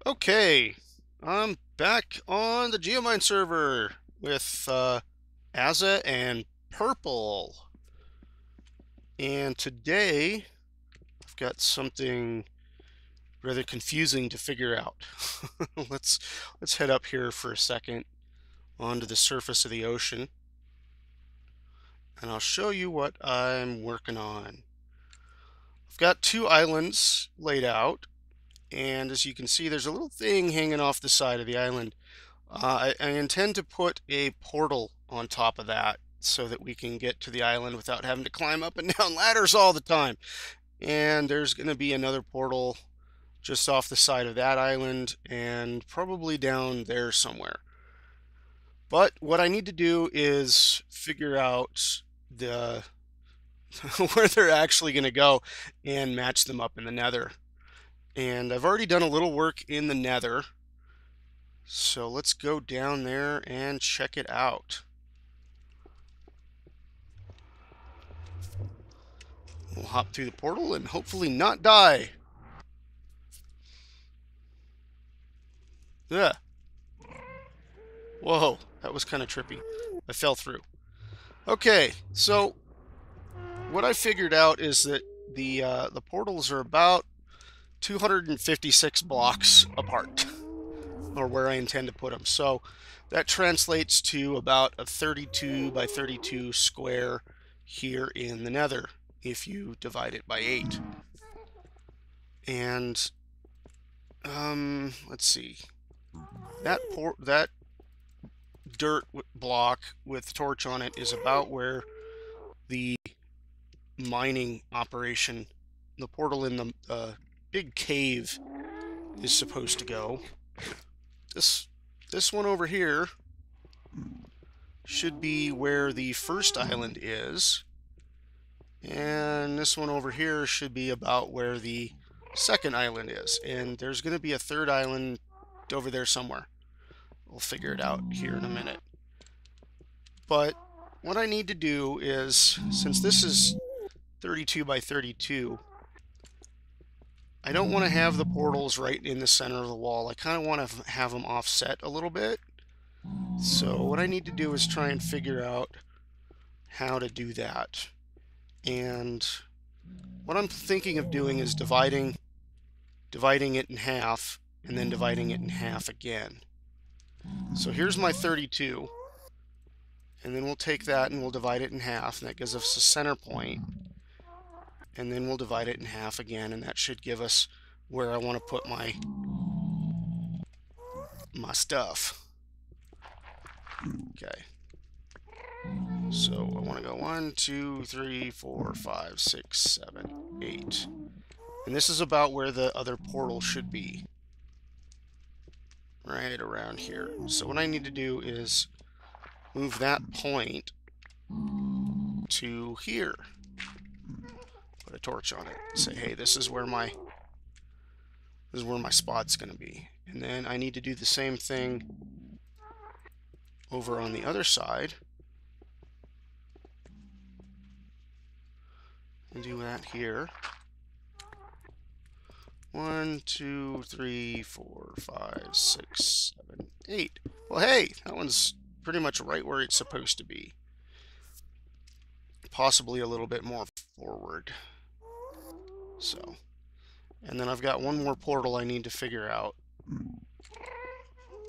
Okay, I'm back on the Geomine server with Azza and Purple. And today I've got something rather confusing to figure out. let's let's head up here for a second onto the surface of the ocean, and I'll show you what I'm working on. I've got two islands laid out, and as you can see, there's a little thing hanging off the side of the island. I intend to put a portal on top of that so that we can get to the island without having to climb up and down ladders all the time. And there's going to be another portal just off the side of that island and probably down there somewhere. But what I need to do is figure out the where they're actually going to go and match them up in the nether. And I've already done a little work in the nether. So let's go down there and check it out. We'll hop through the portal and hopefully not die. Yeah. Whoa, that was kind of trippy. I fell through. Okay, so what I figured out is that the portals are about 256 blocks apart, or where I intend to put them. So that translates to about a 32 by 32 square here in the nether if you divide it by 8. And let's see. That dirt block with torch on it is about where the mining operation, the portal in the big cave, is supposed to go. This one over here should be where the first island is, and this one over here should be about where the second island is, and there's going to be a third island over there somewhere. We'll figure it out here in a minute. But what I need to do is, since this is 32 by 32, I don't want to have the portals right in the center of the wall. I kind of want to have them offset a little bit. So what I need to do is try and figure out how to do that. And what I'm thinking of doing is dividing it in half and then dividing it in half again. So here's my 32, and then we'll take that and we'll divide it in half, and that gives us a center point. And then we'll divide it in half again, and that should give us where I want to put my stuff. Okay. So I want to go 1, 2, 3, 4, 5, 6, 7, 8. And this is about where the other portal should be. Right around here. So what I need to do is move that point to here. Put a torch on it. Say, hey, this is where my spot's going to be. And then I need to do the same thing over on the other side. And do that here. 1, 2, 3, 4, 5, 6, 7, 8. Well, hey, that one's pretty much right where it's supposed to be. Possibly a little bit more forward. So, and then I've got one more portal I need to figure out.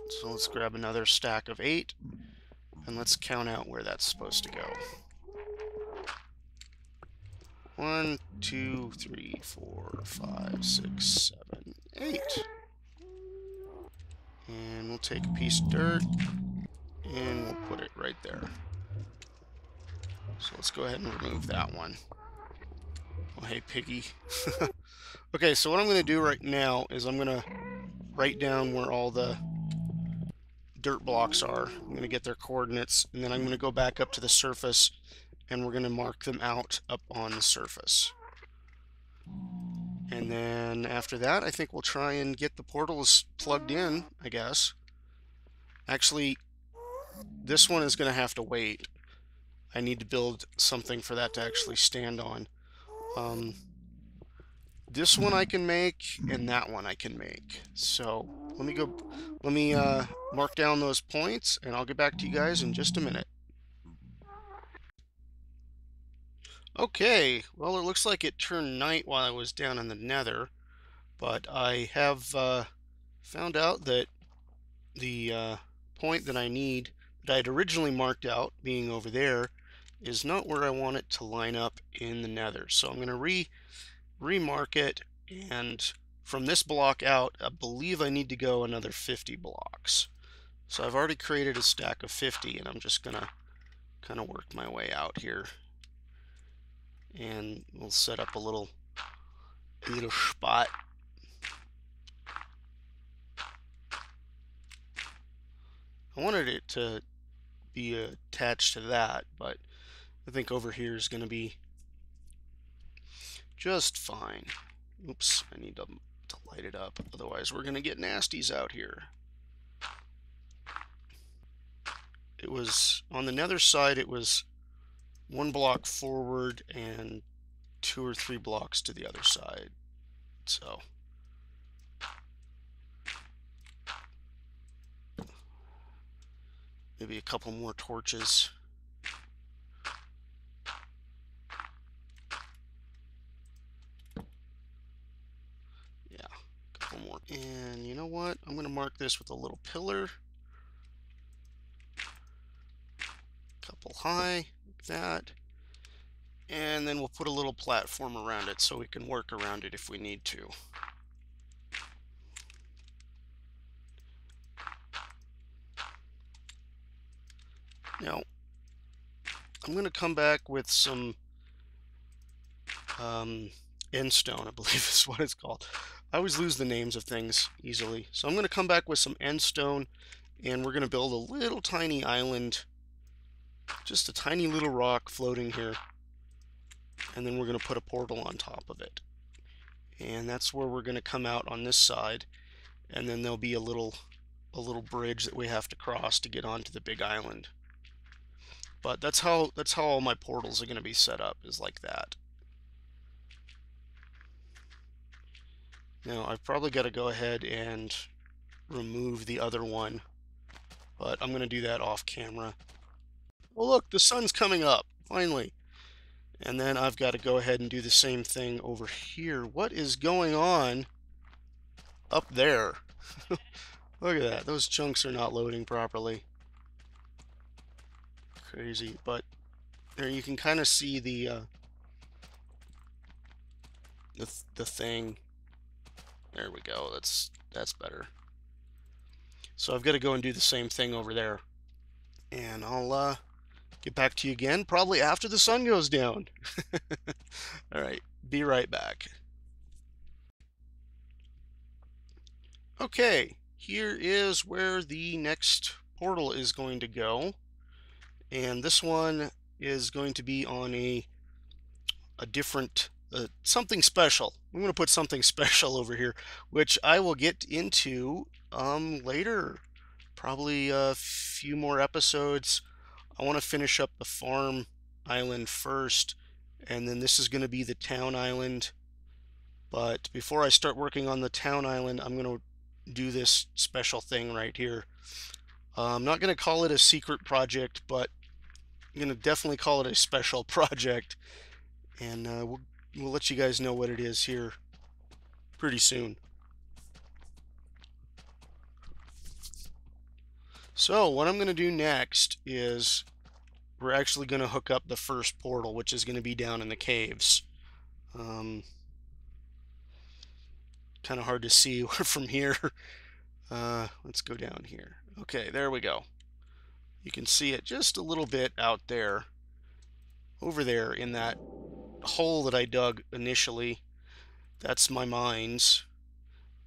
So let's grab another stack of 8, and let's count out where that's supposed to go. 1, 2, 3, 4, 5, 6, 7, 8. And we'll take a piece of dirt, and we'll put it right there. So let's go ahead and remove that one. Oh, hey, piggy. Okay, so what I'm going to do right now is I'm going to write down where all the dirt blocks are. I'm going to get their coordinates, and then I'm going to go back up to the surface, and we're going to mark them out up on the surface. And then after that, I think we'll try and get the portals plugged in, I guess. Actually, this one is going to have to wait. I need to build something for that to actually stand on. This one I can make, and that one I can make. So let me mark down those points, and I'll get back to you guys in just a minute. Okay, well, it looks like it turned night while I was down in the nether, but I have found out that the point that I need, that I had originally marked out, being over there, is not where I want it to line up in the nether. So I'm going to remark it, and from this block out, I believe I need to go another 50 blocks. So I've already created a stack of 50, and I'm just going to kind of work my way out here. And we'll set up a little spot. I wanted it to be attached to that, but I think over here is going to be just fine. Oops, I need to light it up, otherwise we're going to get nasties out here. It was, on the nether side, it was 1 block forward and 2 or 3 blocks to the other side. So maybe a couple more torches. Yeah, a couple more. And you know what? I'm going to mark this with a little pillar. Couple high, like that. And then we'll put a little platform around it so we can work around it if we need to. Now, I'm going to come back with some end stone, I believe is what it's called. I always lose the names of things easily. So I'm going to come back with some end stone, and we're going to build a little tiny island, just a tiny little rock floating here. And then we're going to put a portal on top of it. And that's where we're going to come out on this side. And then there'll be a little bridge that we have to cross to get onto the big island. But that's how all my portals are going to be set up, is like that. Now I've probably got to go ahead and remove the other one, but I'm going to do that off camera. Oh look, the sun's coming up, finally. And then I've got to go ahead and do the same thing over here. What is going on up there? Look at that, those chunks are not loading properly. Crazy, but there you can kind of see the thing. There we go. That's better. So I've got to go and do the same thing over there, and I'll get back to you again probably after the sun goes down. All right, be right back. Okay, here is where the next portal is going to go. And this one is going to be on a different, something special. I'm going to put something special over here, which I will get into later. Probably a few more episodes. I want to finish up the farm island first, and then this is going to be the town island. But before I start working on the town island, I'm going to do this special thing right here. I'm not going to call it a secret project, but I'm going to definitely call it a special project, and we'll let you guys know what it is here pretty soon. So what I'm going to do next is we're actually going to hook up the first portal, which is going to be down in the caves. Kind of hard to see from here. Let's go down here. Okay, there we go. You can see it just a little bit out there, over there in that hole that I dug initially. That's my mines,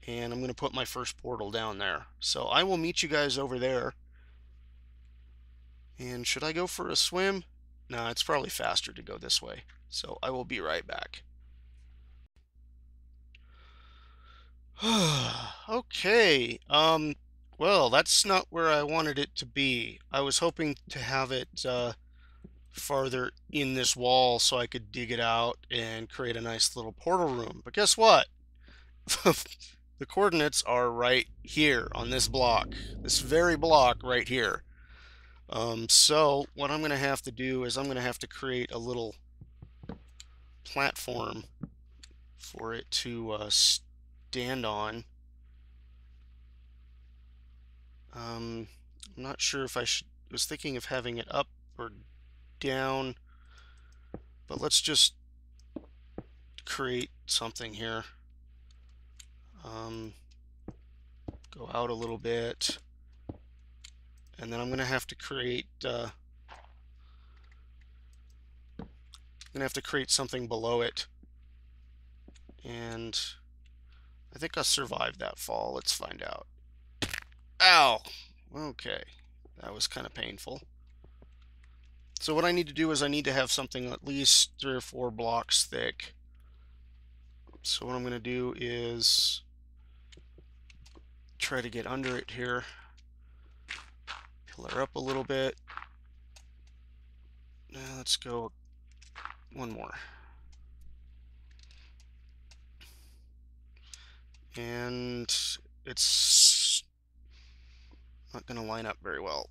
and I'm going to put my first portal down there. So I will meet you guys over there. And should I go for a swim? Nah, it's probably faster to go this way. So I will be right back. Okay, well, that's not where I wanted it to be. I was hoping to have it farther in this wall so I could dig it out and create a nice little portal room. But guess what? The coordinates are right here on this block, this very block right here. So what I'm going to have to do is I'm going to have to create a little platform for it to stand on. I'm not sure if I was thinking of having it up or down, but let's just create something here. Go out a little bit, and then I'm going to have to create something below it, and I think I'll survive that fall. Let's find out. Ow! Okay, that was kind of painful. So what I need to do is I need to have something at least 3 or 4 blocks thick. So what I'm going to do is try to get under it here, pillar up a little bit. Now let's go one more. And it's not going to line up very well.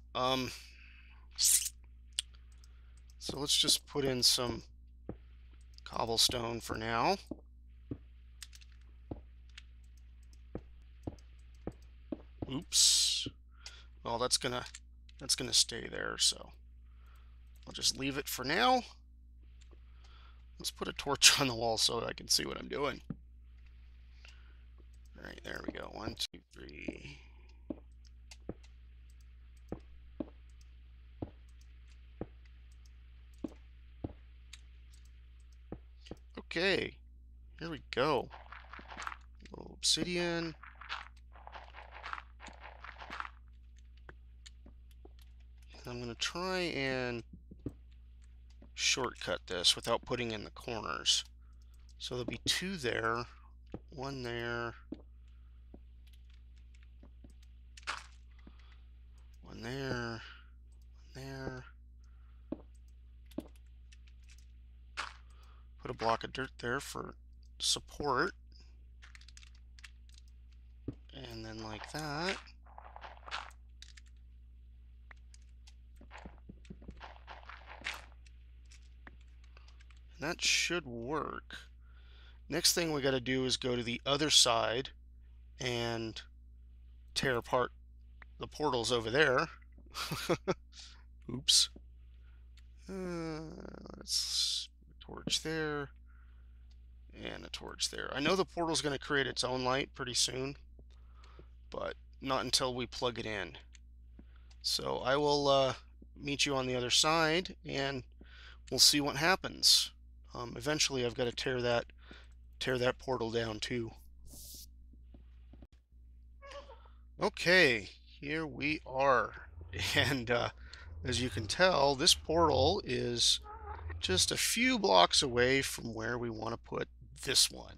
So let's just put in some cobblestone for now. Oops. Well, that's gonna stay there, so I'll just leave it for now. Let's put a torch on the wall so I can see what I'm doing. All right, there we go. 1, 2, 3. Okay, here we go. A little obsidian. I'm going to try and shortcut this without putting in the corners. So there'll be 2 there, 1 there, 1 there, 1 there. Put a block of dirt there for support. And then like that. And that should work. Next thing we got to do is go to the other side and tear apart the portals over there. Oops. Let's torch there and a torch there. I know the portal's going to create its own light pretty soon, but not until we plug it in. So I will meet you on the other side and we'll see what happens. Eventually I've got to tear that portal down too. Okay, here we are. And as you can tell, this portal is just a few blocks away from where we want to put this one.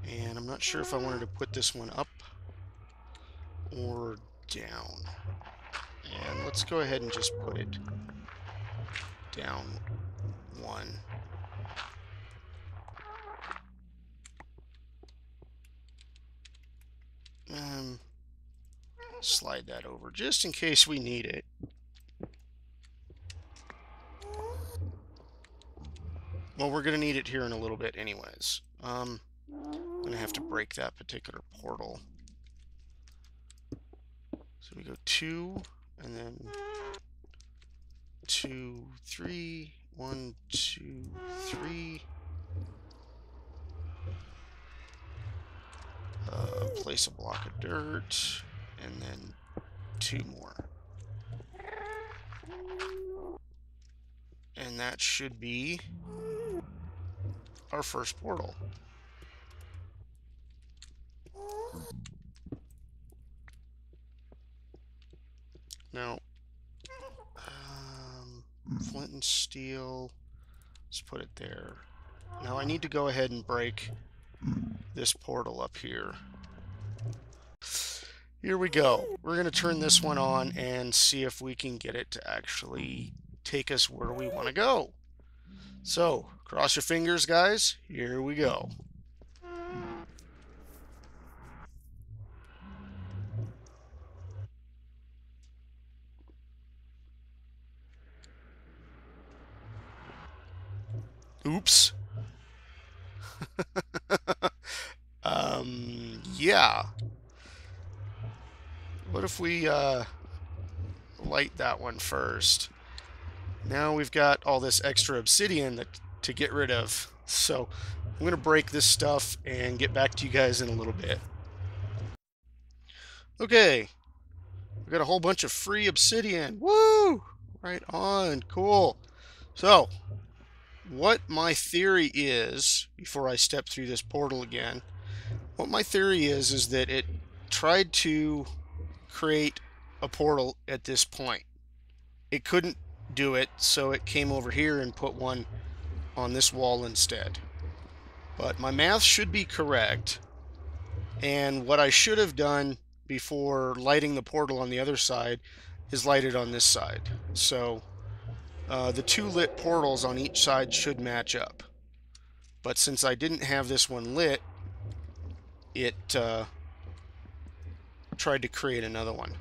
And I'm not sure if I wanted to put this one up or down. And let's go ahead and just put it down 1. Slide that over just in case we need it. Well, we're going to need it here in a little bit anyways. I'm going to have to break that particular portal. So we go 2, and then 2, 3, 1, 2, 3. Place a block of dirt, and then 2 more. And that should be our first portal. Now, flint and steel, let's put it there. Now I need to go ahead and break this portal up here. Here we go. We're going to turn this one on and see if we can get it to actually take us where we want to go. So, cross your fingers, guys. Here we go. Oops. Yeah. What if we light that one first? Now we've got all this extra obsidian to get rid of. So I'm going to break this stuff and get back to you guys in a little bit. Okay, we got a whole bunch of free obsidian. Woo! Right on, cool. So, what my theory is, before I step through this portal again, what my theory is that it tried to create a portal at this point. It couldn't do it, so it came over here and put one on this wall instead. But my math should be correct, and what I should have done before lighting the portal on the other side is light it on this side. So the two lit portals on each side should match up. But since I didn't have this one lit, it tried to create another one.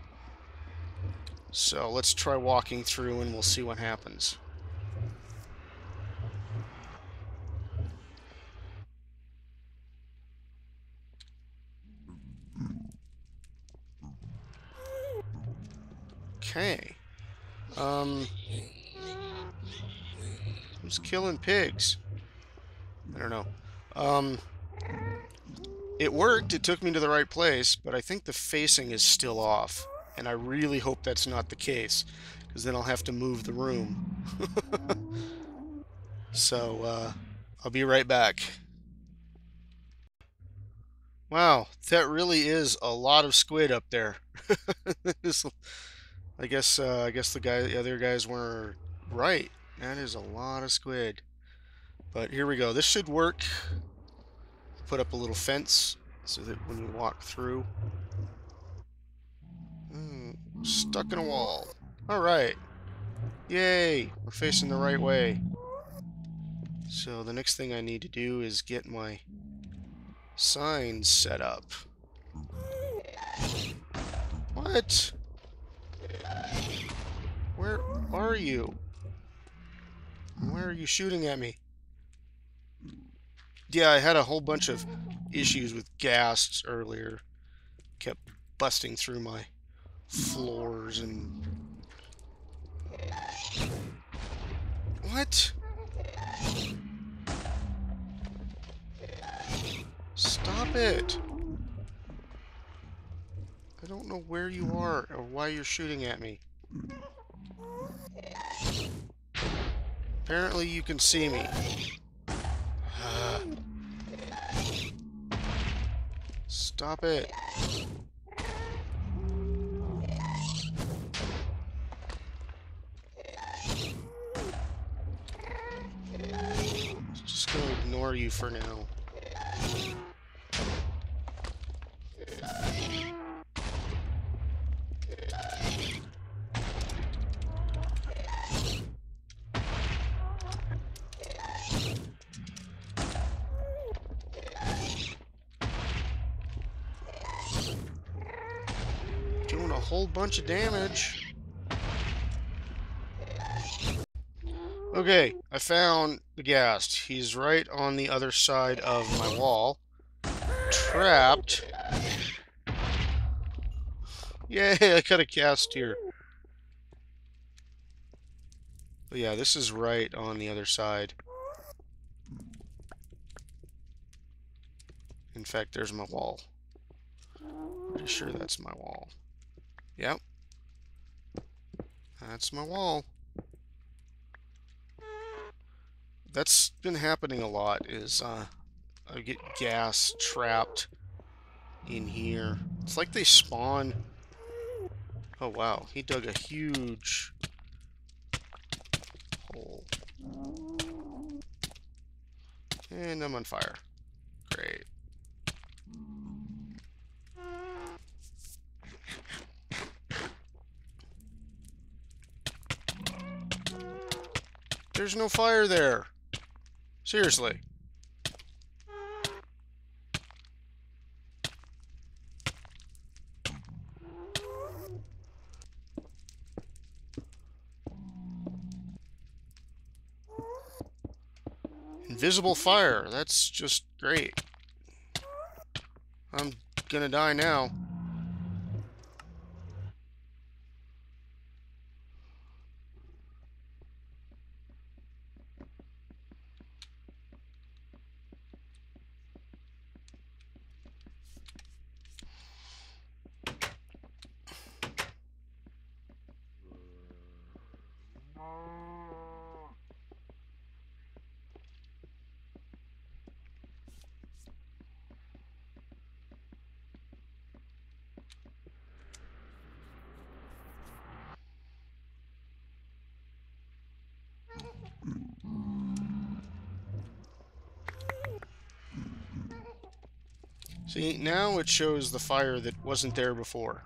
So let's try walking through and we'll see what happens. Okay. Who's killing pigs? I don't know. It worked. It took me to the right place, but I think the facing is still off. And I really hope that's not the case, because then I'll have to move the room. So, I'll be right back. Wow, that really is a lot of squid up there. I guess the other guys weren't right. That is a lot of squid. But here we go. This should work. Put up a little fence so that when you walk through. Stuck in a wall. All right. Yay! We're facing the right way. So the next thing I need to do is get my signs set up. What? Where are you? Why are you shooting at me? Yeah, I had a whole bunch of issues with gas earlier. Kept busting through my floors and... What? Stop it! I don't know where you are or why you're shooting at me. Apparently you can see me. Stop it. Just gonna ignore you for now. Doing a whole bunch of damage. Okay, I found the ghast. He's right on the other side of my wall. Trapped. Yay, I got a ghast here. But yeah, this is right on the other side. In fact, there's my wall. Pretty sure that's my wall. Yep. That's my wall. That's been happening a lot, is I get gas trapped in here. It's like they spawn. Oh wow, he dug a huge hole. And I'm on fire. Great. There's no fire there. Seriously. Invisible fire. That's just great. I'm gonna die now. See, now it shows the fire that wasn't there before.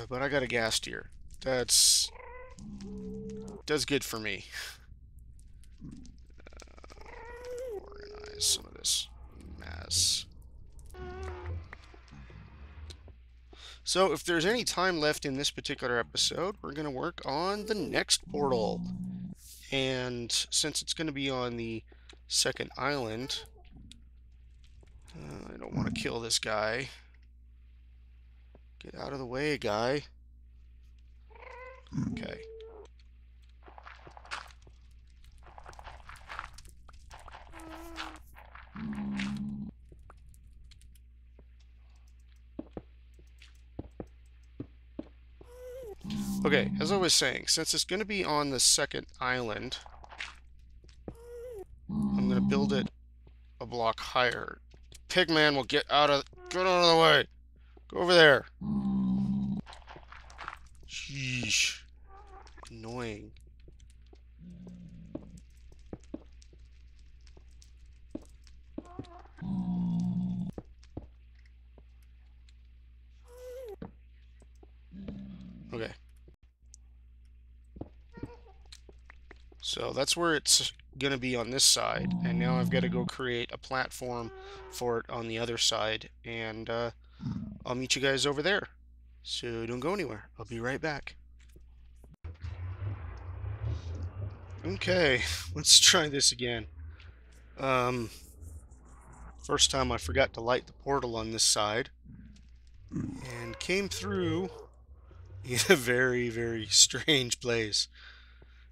But I got a gas tier. Does good for me. Organize some of this mess. So if there's any time left in this particular episode, we're going to work on the next portal. And since it's going to be on the second island, I don't want to kill this guy. Get out of the way, guy. Okay. Okay, as I was saying, since it's going to be on the second island, I'm going to build it a block higher. Pigman will get out of the way. Go over there. Sheesh. Annoying. Okay. So that's where it's going to be on this side, and now I've got to go create a platform for it on the other side, and I'll meet you guys over there. So don't go anywhere. I'll be right back. Okay, let's try this again. First time I forgot to light the portal on this side, and came through in a very, very strange place.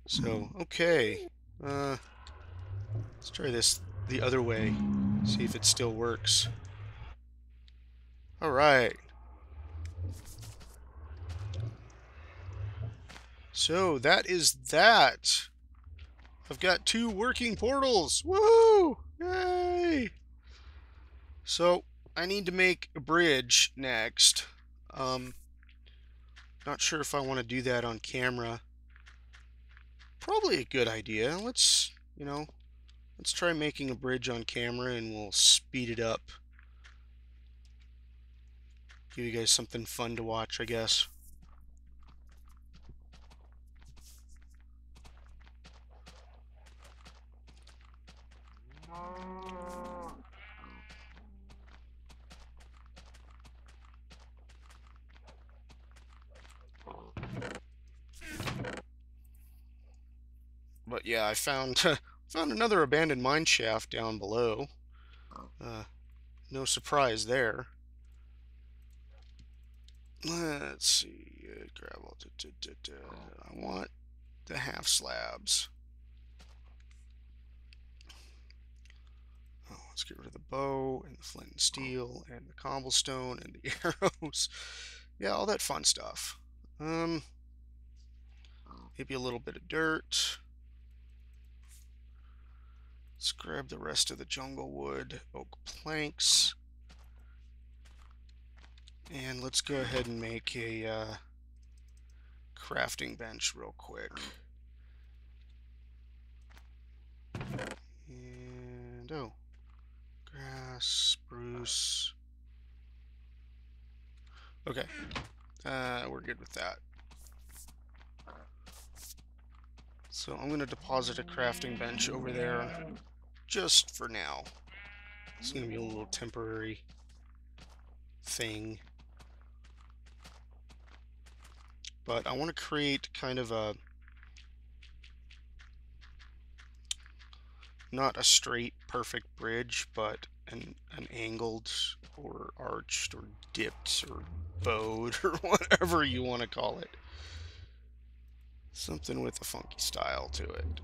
So, okay, let's try this the other way, see if it still works. Alright. So, that is that. I've got 2 working portals. Woohoo! Yay! So, I need to make a bridge next. Not sure if I want to do that on camera. Probably a good idea. Let's try making a bridge on camera and we'll speed it up. Give you guys something fun to watch, I guess. But yeah, I found found another abandoned mine shaft down below. No surprise there. Let's see, gravel. I want the half slabs. Oh, let's get rid of the bow and the flint and steel and the cobblestone and the arrows. Yeah, all that fun stuff. Maybe a little bit of dirt. Let's grab the rest of the jungle wood, oak planks, and let's go ahead and make a crafting bench real quick. And oh, grass, spruce. Okay, we're good with that. So I'm going to deposit a crafting bench over there just for now. It's going to be a little temporary thing. But I want to create kind of a, not a straight perfect bridge, but an angled or arched or dipped or bowed or whatever you want to call it. Something with a funky style to it.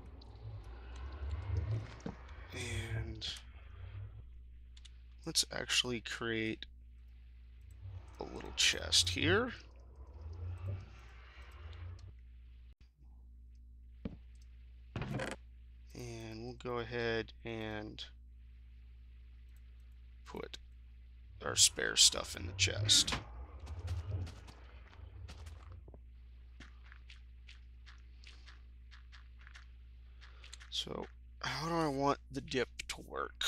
And let's actually create a little chest here. And we'll go ahead and put our spare stuff in the chest. So, how do I want the dip to work?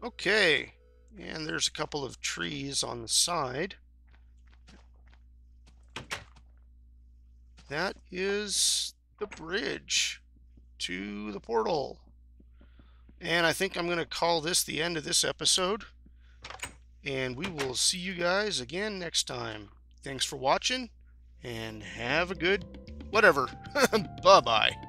Okay, and there's a couple of trees on the side. That is the bridge to the portal. And I think I'm going to call this the end of this episode. And we will see you guys again next time. Thanks for watching, and have a good whatever. Bye-bye.